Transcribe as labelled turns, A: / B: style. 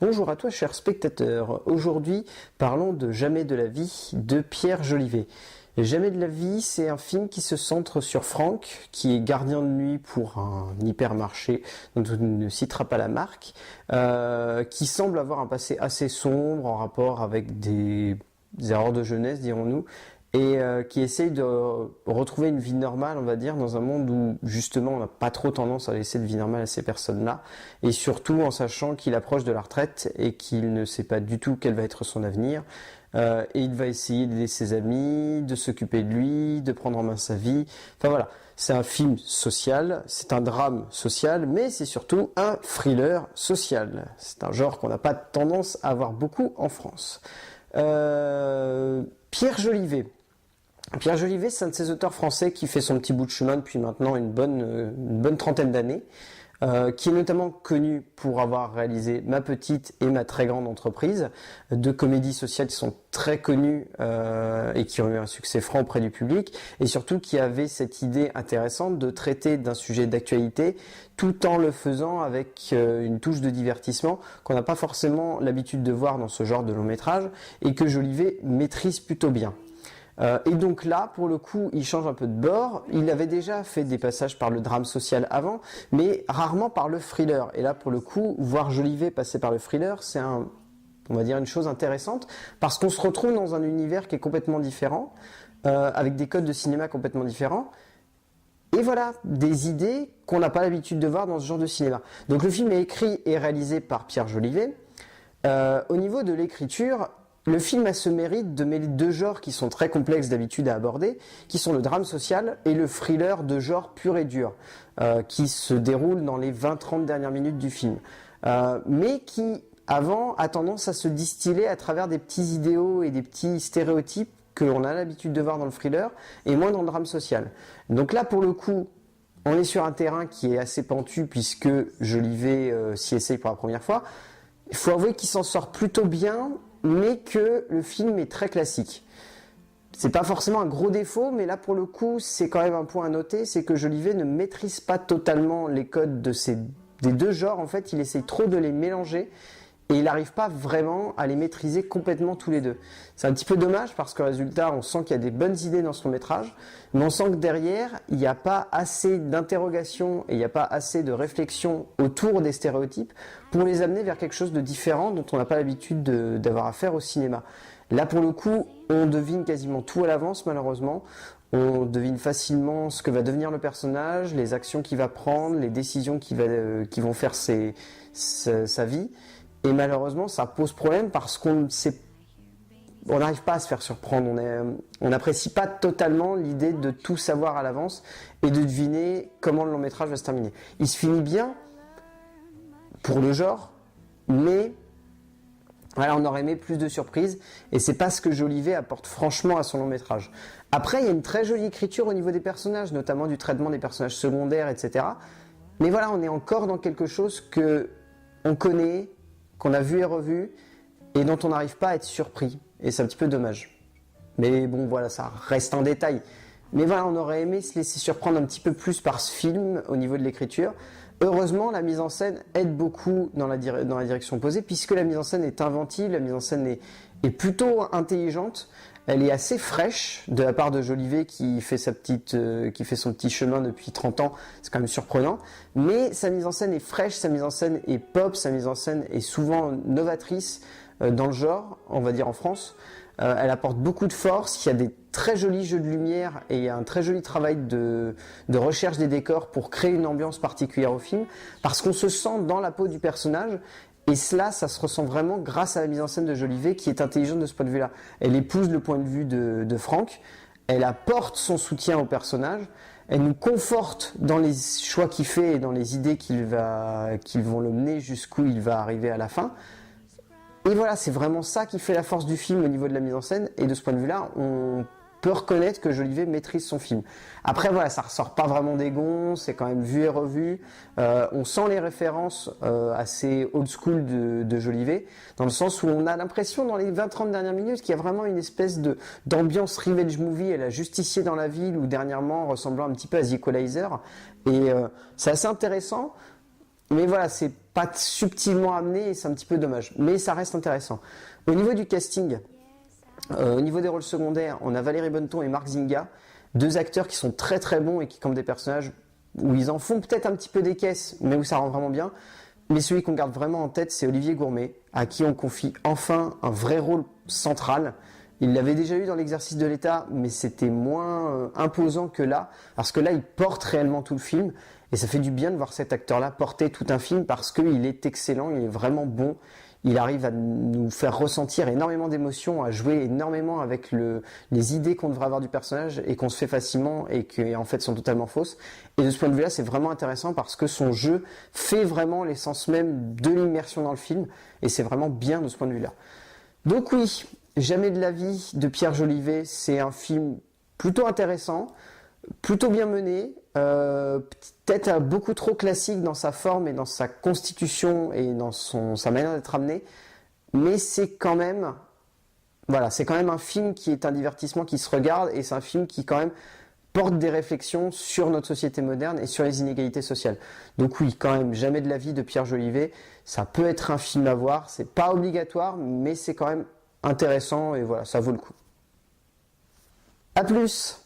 A: Bonjour à toi, cher spectateur. Aujourd'hui, parlons de Jamais de la vie de Pierre Jolivet. Jamais de la vie, c'est un film qui se centre sur Franck, qui est gardien de nuit pour un hypermarché dont on ne citera pas la marque, qui semble avoir un passé assez sombre en rapport avec des erreurs de jeunesse, dirons-nous, et qui essaye de retrouver une vie normale, on va dire, dans un monde où justement on n'a pas trop tendance à laisser de vie normale à ces personnes-là, et surtout en sachant qu'il approche de la retraite et qu'il ne sait pas du tout quel va être son avenir, et il va essayer d'aider ses amis, de s'occuper de lui, de prendre en main sa vie. Enfin voilà, c'est un film social, c'est un drame social, mais c'est surtout un thriller social. C'est un genre qu'on n'a pas tendance à avoir beaucoup en France. Pierre Jolivet. Pierre Jolivet, c'est un de ces auteurs français qui fait son petit bout de chemin depuis maintenant une bonne trentaine d'années, qui est notamment connu pour avoir réalisé Ma petite et Ma très grande entreprise, deux comédies sociales qui sont très connues et qui ont eu un succès franc auprès du public, et surtout qui avaient cette idée intéressante de traiter d'un sujet d'actualité tout en le faisant avec une touche de divertissement qu'on n'a pas forcément l'habitude de voir dans ce genre de long métrage et que Jolivet maîtrise plutôt bien. Et donc là, pour le coup, il change un peu de bord. Il avait déjà fait des passages par le drame social avant, mais rarement par le thriller. Et là, pour le coup, voir Jolivet passer par le thriller, c'est on va dire une chose intéressante, parce qu'on se retrouve dans un univers qui est complètement différent, avec des codes de cinéma complètement différents. Et voilà, des idées qu'on n'a pas l'habitude de voir dans ce genre de cinéma. Donc le film est écrit et réalisé par Pierre Jolivet. Au niveau de l'écriture, le film a ce mérite de mêler deux genres qui sont très complexes d'habitude à aborder, qui sont le drame social et le thriller de genre pur et dur, qui se déroule dans les 20-30 dernières minutes du film, mais qui, avant, a tendance à se distiller à travers des petits idéaux et des petits stéréotypes que l'on a l'habitude de voir dans le thriller, et moins dans le drame social. Donc là, pour le coup, on est sur un terrain qui est assez pentu, puisque Jolivet s'y essaye pour la première fois. Il faut avouer qu'il s'en sort plutôt bien, mais que le film est très classique. C'est pas forcément un gros défaut, mais là pour le coup, c'est quand même un point à noter, c'est que Jolivet ne maîtrise pas totalement les codes des deux genres. En fait, il essaye trop de les mélanger et il n'arrive pas vraiment à les maîtriser complètement tous les deux. C'est un petit peu dommage parce que résultat, on sent qu'il y a des bonnes idées dans son métrage, mais on sent que derrière, il n'y a pas assez d'interrogation et il n'y a pas assez de réflexion autour des stéréotypes pour les amener vers quelque chose de différent dont on n'a pas l'habitude d'avoir à faire au cinéma. Là, pour le coup, on devine quasiment tout à l'avance, malheureusement. On devine facilement ce que va devenir le personnage, les actions qu'il va prendre, les décisions qui vont faire sa vie. Et malheureusement, ça pose problème parce qu'on n'arrive pas à se faire surprendre. On n'apprécie pas totalement l'idée de tout savoir à l'avance et de deviner comment le long métrage va se terminer. Il se finit bien pour le genre, mais voilà, on aurait aimé plus de surprises et c'est pas ce que Jolivet apporte franchement à son long métrage. Après, il y a une très jolie écriture au niveau des personnages, notamment du traitement des personnages secondaires, etc. Mais voilà, on est encore dans quelque chose que on connaît, qu'on a vu et revu, et dont on n'arrive pas à être surpris. Et c'est un petit peu dommage. Mais bon, voilà, ça reste un détail. Mais voilà, on aurait aimé se laisser surprendre un petit peu plus par ce film au niveau de l'écriture. Heureusement, la mise en scène aide beaucoup dans la direction opposée, puisque la mise en scène est inventive, la mise en scène est plutôt intelligente. Elle est assez fraîche de la part de Jolivet qui fait son petit chemin depuis 30 ans. C'est quand même surprenant. Mais sa mise en scène est fraîche, sa mise en scène est pop, sa mise en scène est souvent novatrice dans le genre, on va dire en France. Elle apporte beaucoup de force, il y a des très jolis jeux de lumière et il y a un très joli travail de recherche des décors pour créer une ambiance particulière au film, parce qu'on se sent dans la peau du personnage. Et cela, ça se ressent vraiment grâce à la mise en scène de Jolivet qui est intelligente de ce point de vue-là. Elle épouse le point de vue de Franck, elle apporte son soutien au personnage, elle nous conforte dans les choix qu'il fait et dans les idées qu'ils vont le mener jusqu'où il va arriver à la fin. Et voilà, c'est vraiment ça qui fait la force du film au niveau de la mise en scène. Et de ce point de vue-là, on peut reconnaître que Jolivet maîtrise son film. Après voilà, ça ressort pas vraiment des gonds, c'est quand même vu et revu. On sent les références assez old school de Jolivet, dans le sens où on a l'impression dans les 20-30 dernières minutes qu'il y a vraiment une espèce d'ambiance revenge movie, elle a Justicier dans la ville, ou dernièrement ressemblant un petit peu à The Equalizer. Et c'est assez intéressant. Mais voilà, c'est pas subtilement amené et c'est un petit peu dommage. Mais ça reste intéressant. Au niveau du casting, au niveau des rôles secondaires, on a Valérie Bonneton et Marc Zinga, deux acteurs qui sont très très bons et qui campent des personnages où ils en font peut-être un petit peu des caisses, mais où ça rend vraiment bien. Mais celui qu'on garde vraiment en tête, c'est Olivier Gourmet, à qui on confie enfin un vrai rôle central. Il l'avait déjà eu dans l'exercice de l'État, mais c'était moins imposant que là, parce que là, il porte réellement tout le film, et ça fait du bien de voir cet acteur-là porter tout un film, parce qu'il est excellent, il est vraiment bon, il arrive à nous faire ressentir énormément d'émotions, à jouer énormément avec les idées qu'on devrait avoir du personnage, et qu'on se fait facilement, et qui en fait sont totalement fausses. Et de ce point de vue-là, c'est vraiment intéressant, parce que son jeu fait vraiment l'essence même de l'immersion dans le film, et c'est vraiment bien de ce point de vue-là. Donc oui, Jamais de la vie de Pierre Jolivet, c'est un film plutôt intéressant, plutôt bien mené, peut-être beaucoup trop classique dans sa forme et dans sa constitution et dans sa manière d'être amené, mais c'est quand même, voilà, c'est quand même un film qui est un divertissement qui se regarde et c'est un film qui quand même porte des réflexions sur notre société moderne et sur les inégalités sociales. Donc oui, quand même, Jamais de la vie de Pierre Jolivet, ça peut être un film à voir, c'est pas obligatoire, mais c'est quand même intéressant et voilà, ça vaut le coup. A plus!